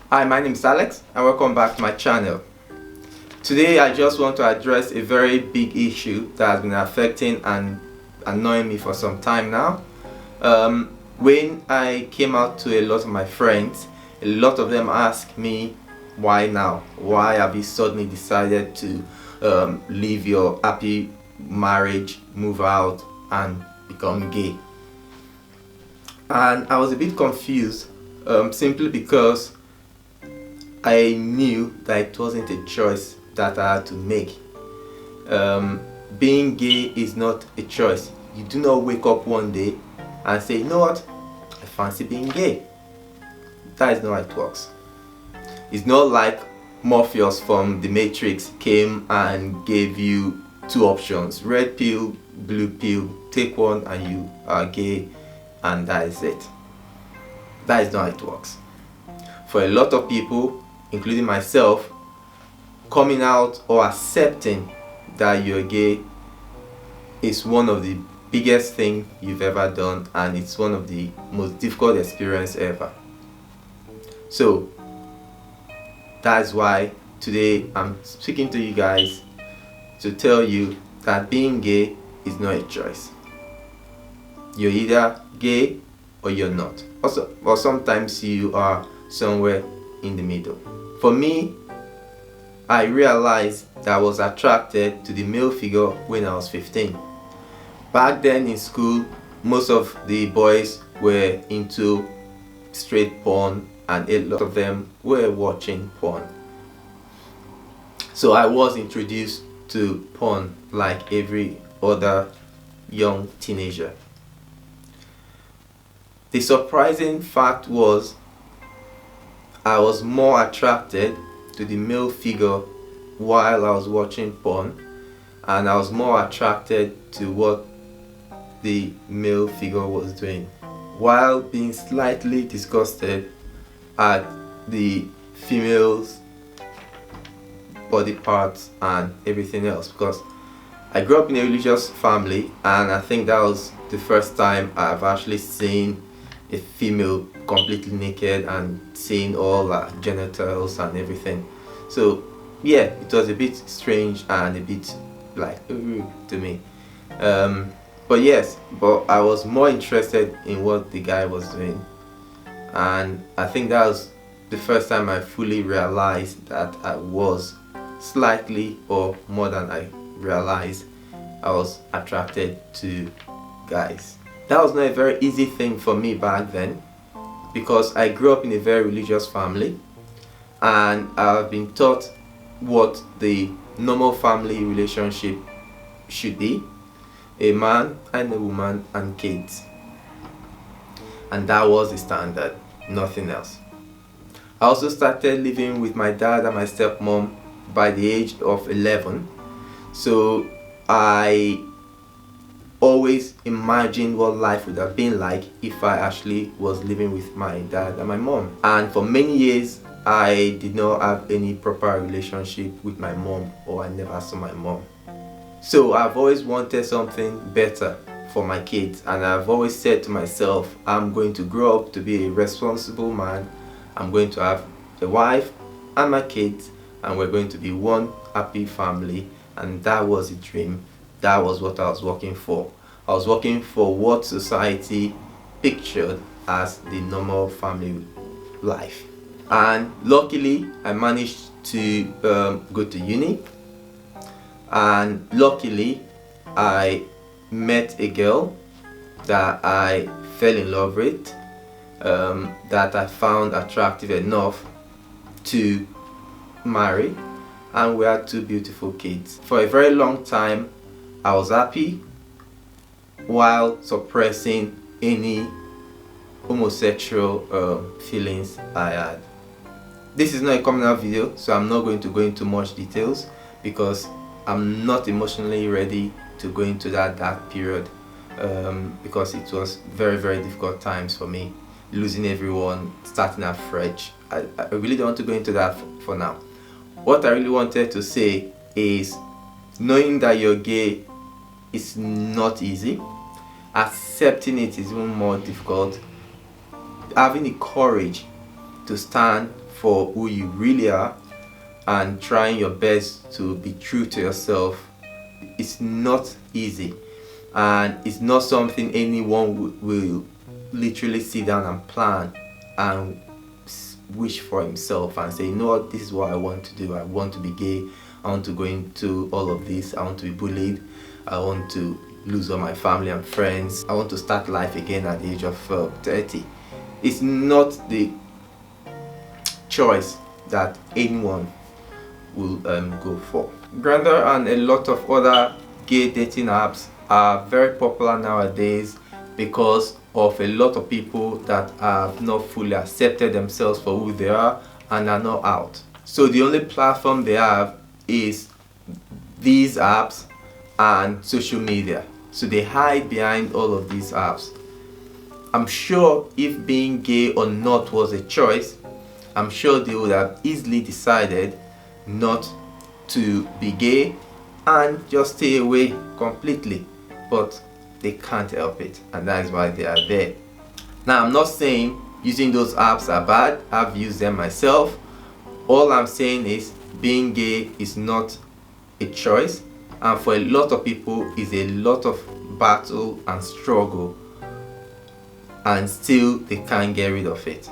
Hi, my name is Alex and welcome back to my channel. Today I just want to address a very big issue that has been affecting and annoying me for some time now. When I came out to a lot of my friends, a lot of them asked me, why now? Why have you suddenly decided to leave your happy marriage, move out and become gay? And I was a bit confused, simply because I knew that it wasn't a choice that I had to make. Being gay is not a choice. You do not wake up one day and say, you know what, I fancy being gay. That is not how it works. It's not like Morpheus from the Matrix came and gave you two options, red pill, blue pill, take one and you are gay, and that is it. That is not how it works. For a lot of people, including myself, coming out or accepting that you're gay is one of the biggest things you've ever done, and it's one of the most difficult experience ever. So that's why today I'm speaking to you guys to tell you that being gay is not a choice. You're either gay or you're not. Also, or sometimes you are somewhere in the middle. For me, I realized that I was attracted to the male figure when I was 15. Back then in school, most of the boys were into straight porn and a lot of them were watching porn. So I was introduced to porn like every other young teenager. The surprising fact was I was more attracted to the male figure while I was watching porn, and I was more attracted to what the male figure was doing, while being slightly disgusted at the female's body parts and everything else, because I grew up in a religious family and I think that was the first time I've actually seen a female completely naked and seeing all her genitals and everything. So yeah, it was a bit strange and a bit like to me. But I was more interested in what the guy was doing, and I think that was the first time I fully realized that I was slightly, or more than I realized, I was attracted to guys. That was not a very easy thing for me back then, because I grew up in a very religious family and I've been taught what the normal family relationship should be: a man and a woman and kids. And that was the standard, nothing else. I also started living with my dad and my stepmom by the age of 11. So I always imagined what life would have been like if I actually was living with my dad and my mom. And for many years I did not have any proper relationship with my mom, or I never saw my mom. So I've always wanted something better for my kids, and I've always said to myself, I'm going to grow up to be a responsible man. I'm going to have a wife and my kids, and we're going to be one happy family. And that was a dream. That was what I was working for. I was working for what society pictured as the normal family life. And luckily, I managed to go to uni. And luckily, I met a girl that I fell in love with, that I found attractive enough to marry, and we had two beautiful kids. For a very long time I was happy while suppressing any homosexual feelings I had. This is not a coming out video, so I'm not going to go into much details because I'm not emotionally ready to go into that dark period, because it was very difficult times for me, losing everyone, starting afresh. I really don't want to go into that for now. What I really wanted to say is, knowing that you're gay is not easy. Accepting it is even more difficult. Having the courage to stand for who you really are and trying your best to be true to yourself, it's not easy, and it's not something anyone will literally sit down and plan and wish for himself and say, you know what, this is what I want to do. I want to be gay, I want to go into all of this, I want to be bullied, I want to lose all my family and friends, I want to start life again at the age of 30. It's not the choice that anyone will go for. Grindr and a lot of other gay dating apps are very popular nowadays because of a lot of people that have not fully accepted themselves for who they are and are not out. So the only platform they have is these apps and social media. So they hide behind all of these apps. I'm sure if being gay or not was a choice, I'm sure they would have easily decided not to be gay and just stay away completely, but they can't help it, and that is why they are there. Now, I'm not saying using those apps are bad. I've used them myself. All I'm saying is being gay is not a choice, and for a lot of people is a lot of battle and struggle, and still they can't get rid of it.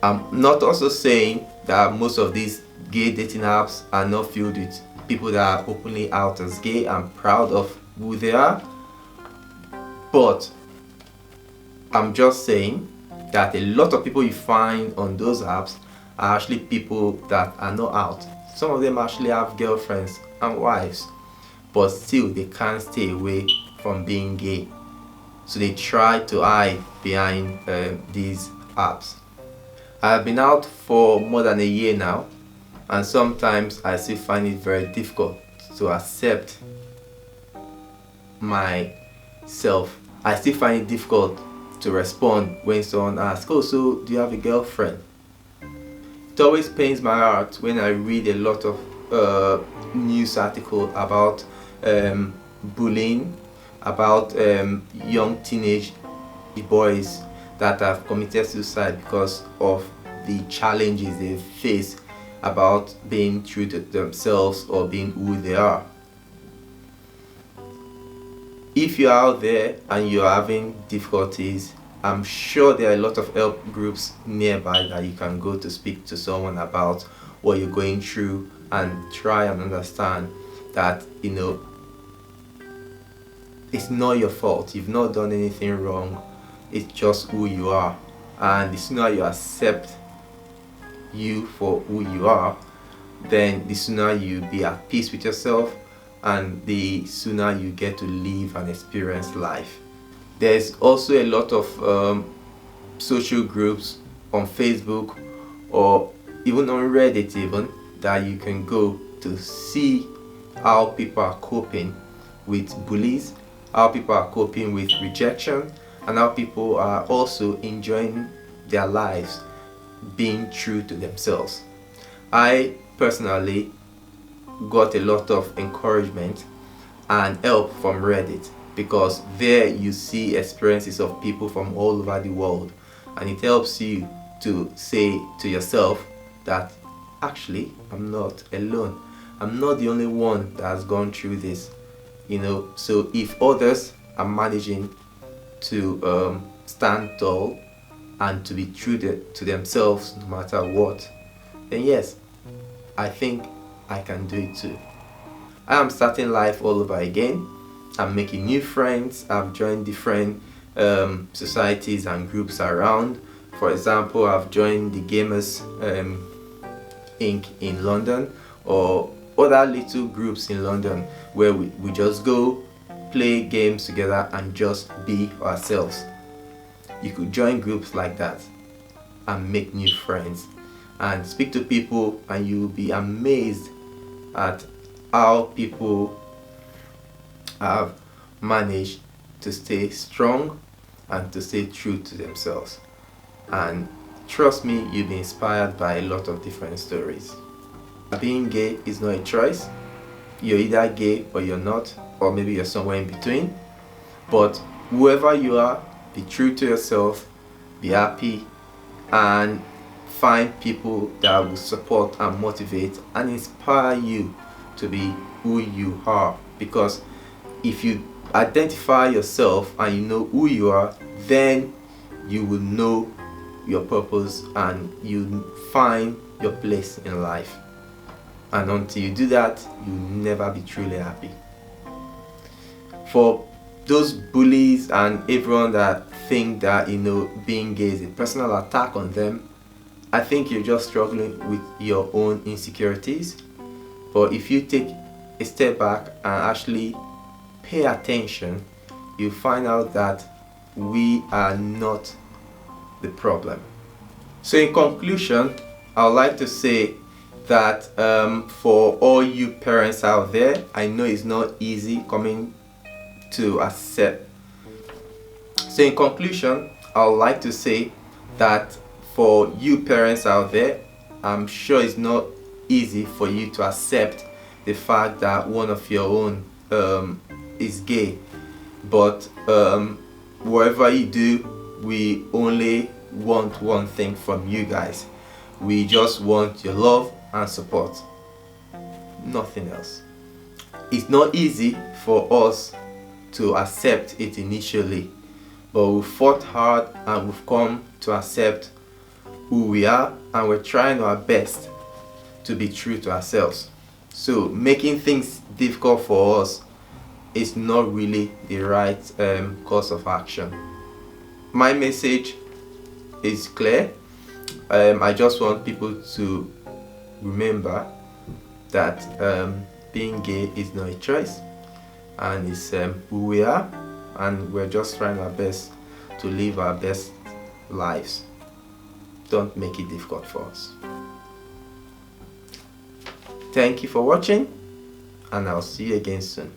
I'm not also saying that most of these gay dating apps are not filled with people that are openly out as gay and proud of who they are, but I'm just saying that a lot of people you find on those apps are actually people that are not out. Some of them actually have girlfriends and wives, but still they can't stay away from being gay, so they try to hide behind these apps. I've been out for more than a year now, and sometimes I still find it very difficult to accept myself. I still find it difficult to respond when someone asks, oh, so do you have a girlfriend? It always pains my heart when I read a lot of news articles about bullying, about young teenage boys that have committed suicide because of the challenges they face about being true to themselves or being who they are. If you're out there and you're having difficulties, I'm sure there are a lot of help groups nearby that you can go to speak to someone about what you're going through and try and understand that, you know, it's not your fault. You've not done anything wrong. It's just who you are, and the sooner you accept you for who you are, then the sooner you be at peace with yourself, and the sooner you get to live and experience life. There's also a lot of social groups on Facebook or even on Reddit even that you can go to see how people are coping with bullies, how people are coping with rejection, and how people are also enjoying their lives being true to themselves. I personally got a lot of encouragement and help from Reddit, because there you see experiences of people from all over the world, and it helps you to say to yourself that actually I'm not alone. I'm not the only one that has gone through this, you know. So if others are managing to stand tall and to be true to themselves no matter what, then yes, I think I can do it too. I am starting life all over again. I'm making new friends. I've joined different societies and groups around. For example, I've joined the Gamers Inc. in London, or other little groups in London where we just go play games together and just be ourselves. You could join groups like that and make new friends and speak to people, and you'll be amazed at how people have managed to stay strong and to stay true to themselves. And trust me, you'll be inspired by a lot of different stories. Being gay is not a choice. You're either gay or you're not, or maybe you're somewhere in between. But whoever you are, be true to yourself, be happy, and find people that will support and motivate and inspire you to be who you are. Because if you identify yourself and you know who you are, then you will know your purpose and you find your place in life. And until you do that, you'll never be truly happy. For those bullies and everyone that think that being gay is a personal attack on them, I think you're just struggling with your own insecurities. But if you take a step back and actually pay attention, you find out that we are not the problem. So in conclusion, I would like to say that for all you parents out there, I know it's not easy coming to accept. So in conclusion, I would like to say that for you parents out there, I'm sure it's not easy for you to accept the fact that one of your own is gay. But whatever you do, we only want one thing from you guys. We just want your love and support, nothing else. It's not easy for us to accept it initially, but we fought hard and we've come to accept who we are, and we're trying our best to be true to ourselves. So making things difficult for us is not really the right course of action. My message is clear. I just want people to remember that being gay is not a choice, and it's who we are, and we're just trying our best to live our best lives. Don't make it difficult for us. Thank you for watching, and I'll see you again soon.